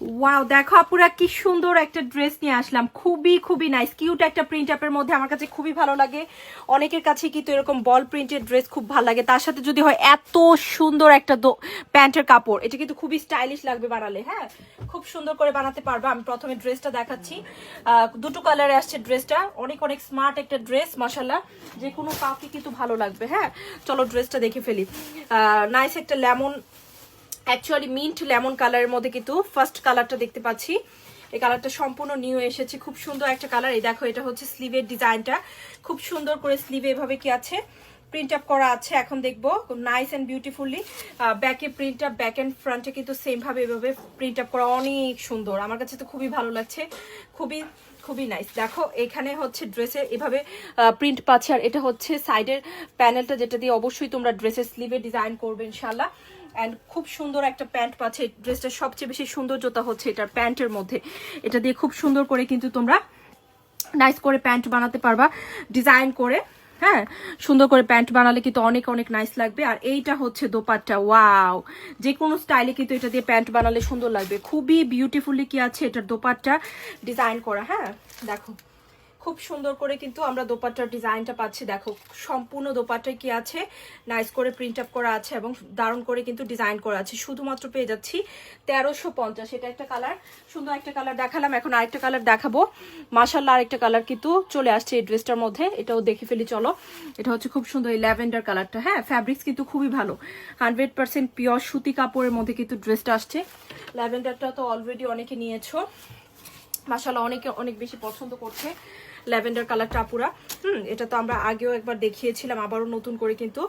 Wow, দেখো আপুরা কি সুন্দর একটা ড্রেস নিয়ে আসলাম, খুবই খুবই নাইস কিউট একটা প্রিন্ট আপের মধ্যে। আমার কাছে খুবই ভালো লাগে, অনেকের কাছে কিন্তু এরকম বল প্রিন্টের ড্রেস খুব ভালো লাগে, তার সাথে যদি হয় এত সুন্দর একটা প্যান্টের কাপড়, এটা কিন্তু খুবই স্টাইলিশ লাগবে বানালে। হ্যাঁ, খুব সুন্দর করে বানাতে পারবে। আমি প্রথমে ড্রেসটা দেখাচ্ছি, দুটো কালারে আসছে ড্রেসটা, অনেক অনেক স্মার্ট একটা ড্রেস, মাশাআল্লাহ যে কোনো কাউকে কিন্তু ভালো লাগবে। হ্যাঁ, চলো ড্রেসটা দেখে ফেলি। নাইস একটা লেমন, অ্যাকচুয়ালি মিন্ট লেমন কালারের মধ্যে কিন্তু ফার্স্ট কালারটা দেখতে পাচ্ছি। এই কালারটা সম্পূর্ণ নিউ এসেছে, খুব সুন্দর একটা কালার। এই দেখো, এটা হচ্ছে স্লিভের ডিজাইনটা, খুব সুন্দর করে স্লিভে এভাবে কি আছে প্রিন্ট আপ করা আছে। এখন দেখবো নাইস এন্ড বিউটিফুলি ব্যাকে প্রিন্ট আপ, ব্যাক এন্ড ফ্রন্টে কিন্তু সেম ভাবে এভাবে প্রিন্ট আপ করা, অনেক সুন্দর। আমার কাছে তো খুবই ভালো লাগছে, খুবই খুবই নাইস। দেখো এখানে হচ্ছে ড্রেসে এভাবে প্রিন্ট পাচ্ছে, আর এটা হচ্ছে সাইডের প্যানেলটা, যেটা দিয়ে অবশ্যই তোমরা ড্রেসের স্লিভে ডিজাইন করবে ইনশাল্লাহ। অ্যান্ড খুব সুন্দর একটা প্যান্ট পাচ্ছে। ড্রেসটার সবচেয়ে বেশি সৌন্দর্যতা হচ্ছে এটার প্যান্টের মধ্যে, এটা দিয়ে খুব সুন্দর করে কিন্তু তোমরা নাইস করে প্যান্ট বানাতে পারবা ডিজাইন করে। হ্যাঁ, সুন্দর করে প্যান্ট বানালে কিন্তু অনেক অনেক নাইস লাগবে। আর এইটা হচ্ছে দোপাট্টা, ওয়াও, যে কোনো স্টাইলে কিন্তু এটা দিয়ে প্যান্ট বানালে সুন্দর লাগবে, খুবই বিউটিফুলি কি আছে এটার দোপাট্টা ডিজাইন করা। হ্যাঁ দেখো, খুব সুন্দর করে কিন্তু আমরা দোপাট্টার ডিজাইনটা পাচ্ছি। দেখো সম্পূর্ণ দোপাট্টায় কি আছে নাইস করে প্রিন্ট আপ করা আছে এবং দারুণ করে কিন্তু ডিজাইন করা আছে। শুধুমাত্র পেয়ে যাচ্ছি 1350। এটা একটা কালার, সুন্দর একটা কালার দেখালাম, এখন আরেকটা কালার দেখাবো। মাশাআল্লাহ, আরেকটা কালার কিন্তু চলে আসছে এই ড্রেসটার মধ্যে, এটাও দেখে ফেলি চলো। এটা হচ্ছে খুব সুন্দর এই ল্যাভেন্ডার কালারটা। হ্যাঁ, ফ্যাব্রিক্স কিন্তু খুবই ভালো, 100% পিওর সুতি কাপড়ের মধ্যে কিন্তু ড্রেসটা আসছে। ল্যাভেন্ডারটা তো অলরেডি অনেকে নিয়েছো, মাশাআল্লাহ অনেকে অনেক বেশি পছন্দ করছে ল্যাভেন্ডার কালারটা আপুরা। এটা তো আমরা আগেও একবার দেখিয়েছিলাম, আবারও নতুন করে কিন্তু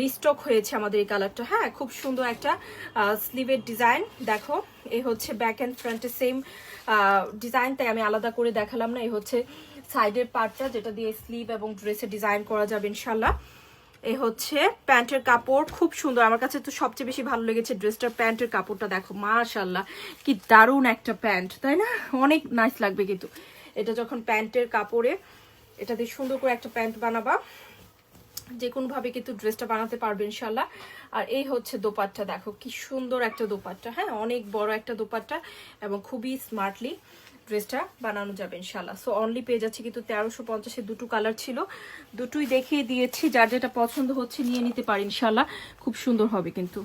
রিস্টক হয়েছে আমাদের এই কালারটা। হ্যাঁ, খুব সুন্দর একটা স্লিভের ডিজাইন। দেখো এই হচ্ছে ব্যাক অ্যান্ড ফ্রন্টে সেম ডিজাইন, তাই আমি আলাদা করে দেখালাম না। এই হচ্ছে সাইডের পার্টটা, যেটা দিয়ে স্লিভ এবং ড্রেসে ডিজাইন করা যাবে ইনশাল্লাহ। এই হচ্ছে প্যান্টের কাপড়, খুব সুন্দর। আমার কাছে তো সবচেয়ে বেশি ভালো লেগেছে ড্রেসটার প্যান্টের কাপড়টা। দেখো মাশাআল্লাহ কি দারুণ একটা প্যান্ট, তাই না? অনেক নাইস লাগবে কিন্তু এটা যখন প্যান্টের কাপড়ে এটা দিয়ে সুন্দর করে একটা প্যান্ট বানাবা, যে কোনোভাবে কিন্তু ড্রেসটা বানাতে পারবে ইনশাল্লাহ। আর এই হচ্ছে দোপাট্টা, দেখো কি সুন্দর একটা দোপাট্টা। হ্যাঁ, অনেক বড় একটা দোপাট্টা এবং খুবই স্মার্টলি ড্রেসটা বানানো যাবে ইনশাল্লাহ। সো অনলি পেয়ে যাচ্ছে কিন্তু 1350। দুটো কালার ছিল, দুটোই দেখিয়ে দিয়েছি, যার যেটা পছন্দ হচ্ছে নিয়ে নিতে পারি ইনশাল্লাহ, খুব সুন্দর হবে কিন্তু।